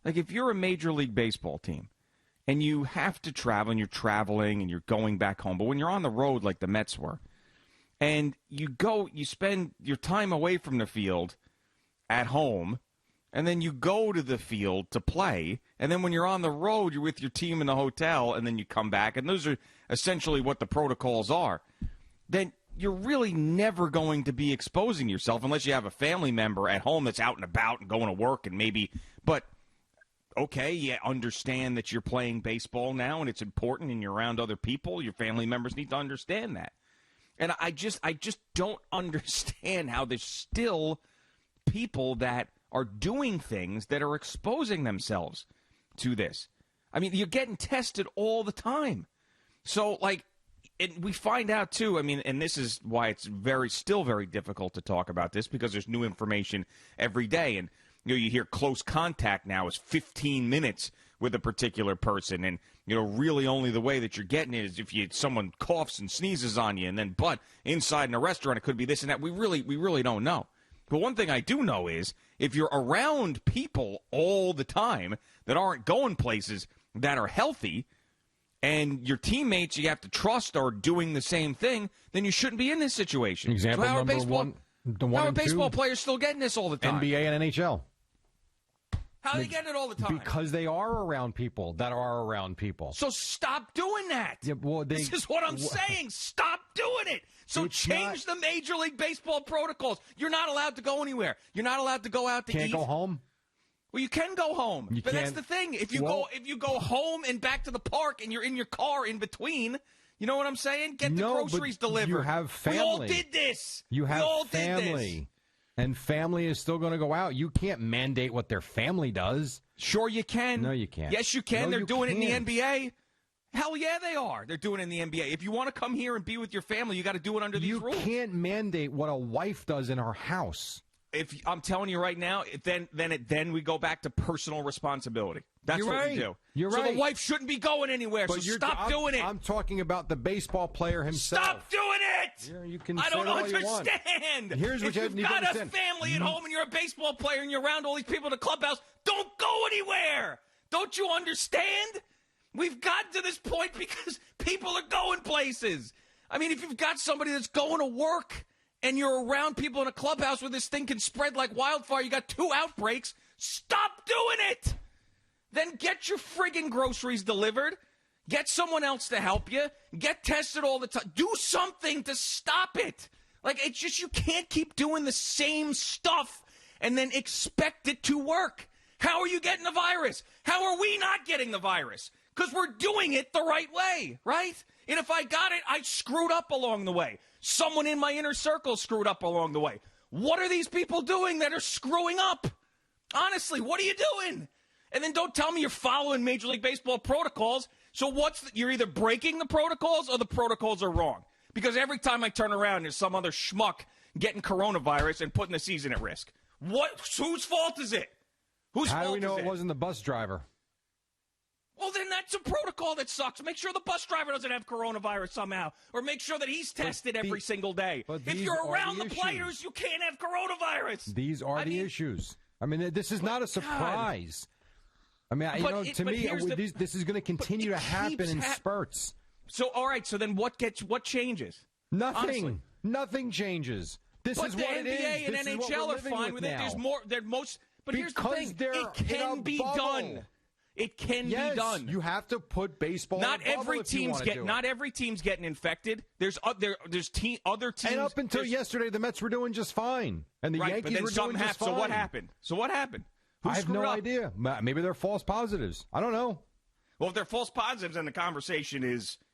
Like, if you're a Major League Baseball team and you have to travel and you're traveling and you're going back home, but when you're on the road like the Mets were, and you spend your time away from the field at home, and then you go to the field to play, and then when you're on the road, you're with your team in the hotel, and then you come back, and those are essentially what the protocols are, then you're really never going to be exposing yourself unless you have a family member at home that's out and about and going to work and maybe, but okay, you understand that you're playing baseball now and it's important and you're around other people. Your family members need to understand that. And I just don't understand how there's still people that are doing things that are exposing themselves to this. I mean, you're getting tested all the time. So, like, and we find out, too, I mean, and this is why it's still very difficult to talk about this, because there's new information every day. And, you hear close contact now is 15 minutes with a particular person. And, really only the way that you're getting it is if someone coughs and sneezes on you. And then, but inside in a restaurant, it could be this and that. We really don't know. But one thing I do know is if you're around people all the time that aren't going places that are healthy, and your teammates you have to trust are doing the same thing, then you shouldn't be in this situation. Example so number one. How are baseball players still getting this all the time? NBA and NHL. How are they getting it all the time? Because they are around people that are around people. So stop doing that. Yeah, this is what I'm saying. Stop doing it. So change the Major League Baseball protocols. You're not allowed to go anywhere. You're not allowed to go out to eat. Can't go home? Well, you can go home. But that's the thing. If you go home and back to the park and you're in your car in between, you know what I'm saying? Get the groceries delivered. You have family. We all did this. You have family. Did this. And family is still going to go out. You can't mandate what their family does. Sure you can. No, you can't. Yes, you can. No, They're doing it in the NBA. Hell yeah, they are. They're doing it in the NBA. If you want to come here and be with your family, you got to do it under these rules. You can't mandate what a wife does in her house. If I'm telling you right now, then we go back to personal responsibility. That's what we do. You're right. So the wife shouldn't be going anywhere. So stop doing it. I'm talking about the baseball player himself. Stop doing it. Yeah, you can I don't understand. Here's what you've got a family at home and you're a baseball player and you're around all these people in the clubhouse, don't go anywhere. Don't you understand? We've gotten to this point because people are going places. I mean, if you've got somebody that's going to work and you're around people in a clubhouse where this thing can spread like wildfire, you got 2 outbreaks, stop doing it. Then get your friggin' groceries delivered. Get someone else to help you. Get tested all the time. Do something to stop it. Like, it's just you can't keep doing the same stuff and then expect it to work. How are you getting the virus? How are we not getting the virus? Because we're doing it the right way, right? And if I got it, I screwed up along the way. Someone in my inner circle screwed up along the way. What are these people doing that are screwing up? Honestly, what are you doing? And then don't tell me you're following Major League Baseball protocols. So you're either breaking the protocols or the protocols are wrong. Because every time I turn around, there's some other schmuck getting coronavirus and putting the season at risk. Whose fault is it? How do we know it wasn't the bus driver? Well, then that's a protocol that sucks. Make sure the bus driver doesn't have coronavirus somehow. Or make sure that he's tested every single day. If you're around the players, you can't have coronavirus. These are the issues. I mean, this is not a surprise. I mean, to me, this is going to continue to happen in spurts. So, all right, so then what changes? Nothing. Honestly. Nothing changes. This is what it is. But the NBA and NHL are fine with it. There's more. But here's the thing. It can be done. It can be done. You have to put baseball. Not every team's getting infected. There's other teams. And up until yesterday, the Mets were doing just fine, and the Yankees were doing just fine. So what happened? I have no idea. Maybe they're false positives. I don't know. Well, if they're false positives, then the conversation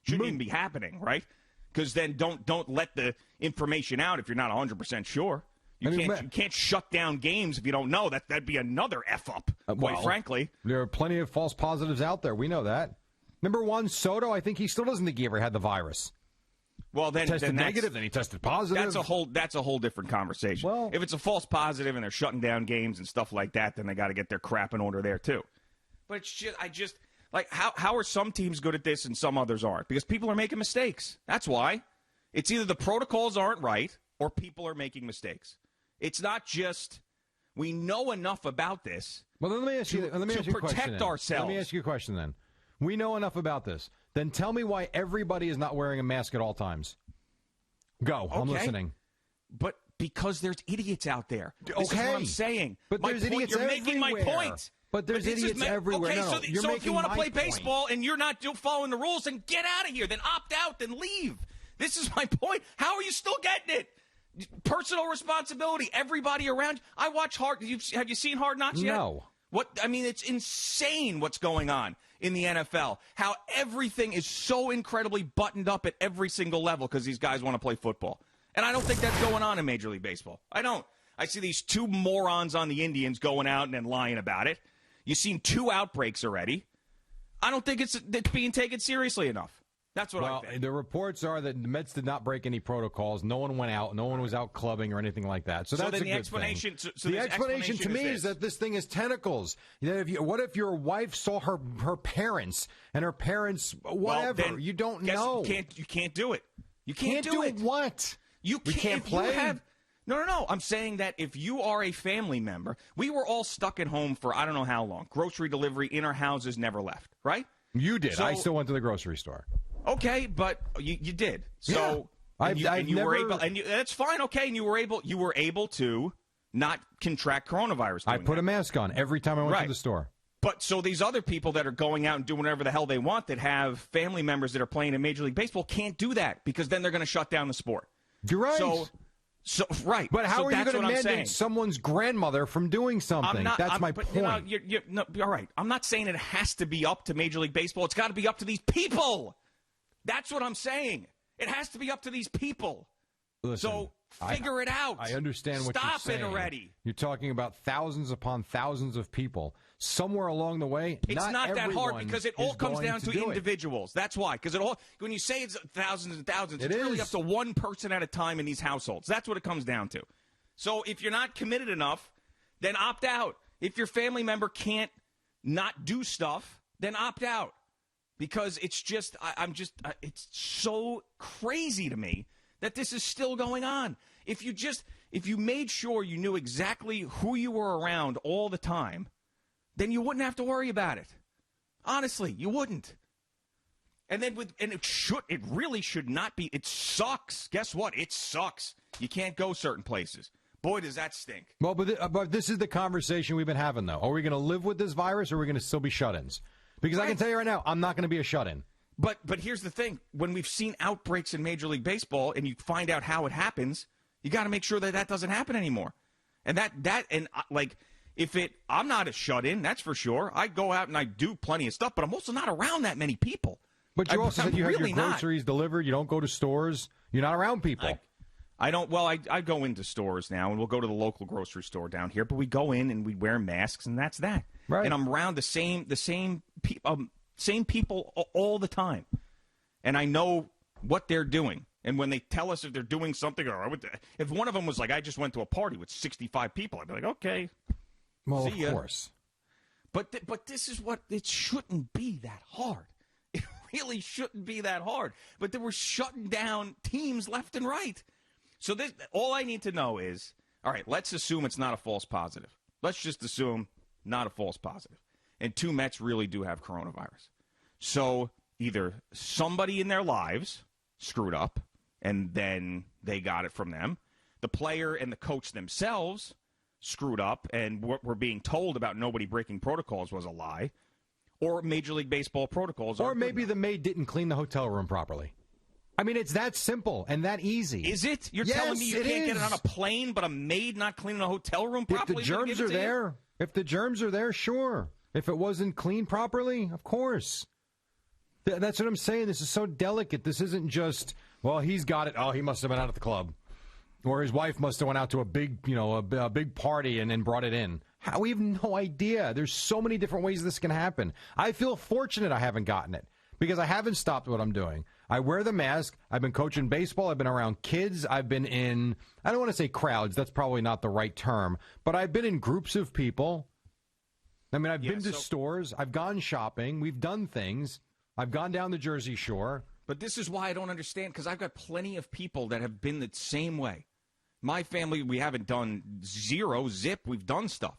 shouldn't even be happening, right? Because then don't let the information out if you're not 100% sure. You can't shut down games if you don't know. That'd be another F up, quite frankly. There are plenty of false positives out there. We know that. Number one, Soto, I think he still doesn't think he ever had the virus. Well, then he tested negative, then he tested positive. That's a whole different conversation. Well, if it's a false positive and they're shutting down games and stuff like that, then they got to get their crap in order there too. But it's like how are some teams good at this and some others aren't? Because people are making mistakes. That's why. It's either the protocols aren't right or people are making mistakes. It's not just we know enough about this Well, let me ask you a question. Ourselves. Let me ask you a question then. We know enough about this. Then tell me why everybody is not wearing a mask at all times. Go. Okay. I'm listening. But because there's idiots out there. This is okay. what I'm saying. But there's idiots You're everywhere. making my point. But there's idiots everywhere. Okay, No, so if you want to play baseball and you're not following the rules, then get out of here. Then opt out. Then leave. This is my point. How are you still getting it? Personal responsibility. Everybody around. I watch Have you seen Hard Knocks yet? No. It's insane what's going on in the NFL. How everything is so incredibly buttoned up at every single level because these guys want to play football. And I don't think that's going on in Major League Baseball. I don't. I see these two morons on the Indians going out and then lying about it. You've seen 2 outbreaks already. I don't think it's being taken seriously enough. That's what I think. The reports are that the Mets did not break any protocols. No one went out. No one was out clubbing or anything like that. So that's a good thing. The explanation to me is that this thing is tentacles. What if your wife saw her parents and her parents, whatever? Well, you don't know. You can't do it. You can't do it. What? We can't play? No. I'm saying that if you are a family member, we were all stuck at home for I don't know how long. Grocery delivery in our houses, never left, right? You did. I still went to the grocery store. Okay, but you did. So that's fine. Okay, and you were able to not contract coronavirus. I put a mask on every time I went to the store. But so these other people that are going out and doing whatever the hell they want that have family members that are playing in Major League Baseball can't do that because then they're going to shut down the sport. You're right. So right. But how are you going to mandate someone's grandmother from doing something? That's my point. All right. I'm not saying it has to be up to Major League Baseball. It's got to be up to these people. That's what I'm saying. It has to be up to these people. Listen, so figure it out. I understand what you're saying. Stop it already. You're talking about thousands upon thousands of people. Somewhere along the way, it's not that hard because it all comes down to individuals. That's why. Because when you say it's thousands and thousands, it's really up to one person at a time in these households. That's what it comes down to. So if you're not committed enough, then opt out. If your family member can't not do stuff, then opt out. Because it's just, it's so crazy to me that this is still going on. If you made sure you knew exactly who you were around all the time, then you wouldn't have to worry about it. Honestly, you wouldn't. And then it really should not be. It sucks. Guess what? It sucks. You can't go certain places. Boy, does that stink. Well, but this is the conversation we've been having, though. Are we going to live with this virus, or are we going to still be shut-ins? Because I can tell you right now, I'm not going to be a shut-in. But here's the thing. When we've seen outbreaks in Major League Baseball and you find out how it happens, you got to make sure that doesn't happen anymore. And I'm not a shut-in, that's for sure. I go out and I do plenty of stuff, but I'm also not around that many people. But you also said you have your groceries delivered. You don't go to stores. You're not around people. I don't. Well, I go into stores now, and we'll go to the local grocery store down here. But we go in and we wear masks, and that's that. Right. And I'm around the same people all the time, and I know what they're doing. And when they tell us if they're doing something, or if one of them was like, "I just went to a party with 65 people," I'd be like, "Okay." Well, of course. But this is what it shouldn't be that hard. It really shouldn't be that hard. But they were shutting down teams left and right. So all I need to know is, all right, let's assume it's not a false positive. Let's just assume not a false positive. And 2 Mets really do have coronavirus. So either somebody in their lives screwed up, and then they got it from them. The player and the coach themselves screwed up, and what we're being told about nobody breaking protocols was a lie. Or Major League Baseball protocols. Or maybe the maid didn't clean the hotel room properly. I mean, it's that simple and that easy. Is it? You're telling me you can't get it on a plane, but a maid not cleaning a hotel room properly? If the germs are there, sure. If it wasn't cleaned properly, of course. That's what I'm saying. This is so delicate. This isn't just, well, he's got it. Oh, he must have been out at the club. Or his wife must have went out to a big, a big party and then brought it in. We have no idea. There's so many different ways this can happen. I feel fortunate I haven't gotten it because I haven't stopped what I'm doing. I wear the mask. I've been coaching baseball. I've been around kids. I've been in, I don't want to say crowds. That's probably not the right term. But I've been in groups of people. I mean, I've been to stores. I've gone shopping. We've done things. I've gone down the Jersey Shore. But this is why I don't understand, because I've got plenty of people that have been the same way. My family, we haven't done zip. We've done stuff.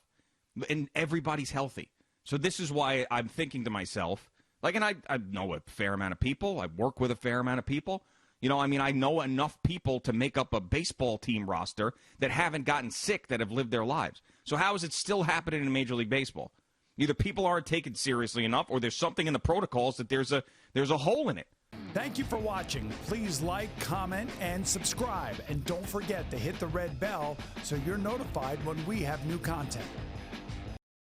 and everybody's healthy. So this is why I'm thinking to myself, like, and I know a fair amount of people. I work with a fair amount of people. I know enough people to make up a baseball team roster that haven't gotten sick, that have lived their lives. So how is it still happening in Major League Baseball? Either people aren't taken seriously enough, or there's something in the protocols that there's a hole in it. Thank you for watching. Please like, comment, and subscribe. And don't forget to hit the red bell so you're notified when we have new content.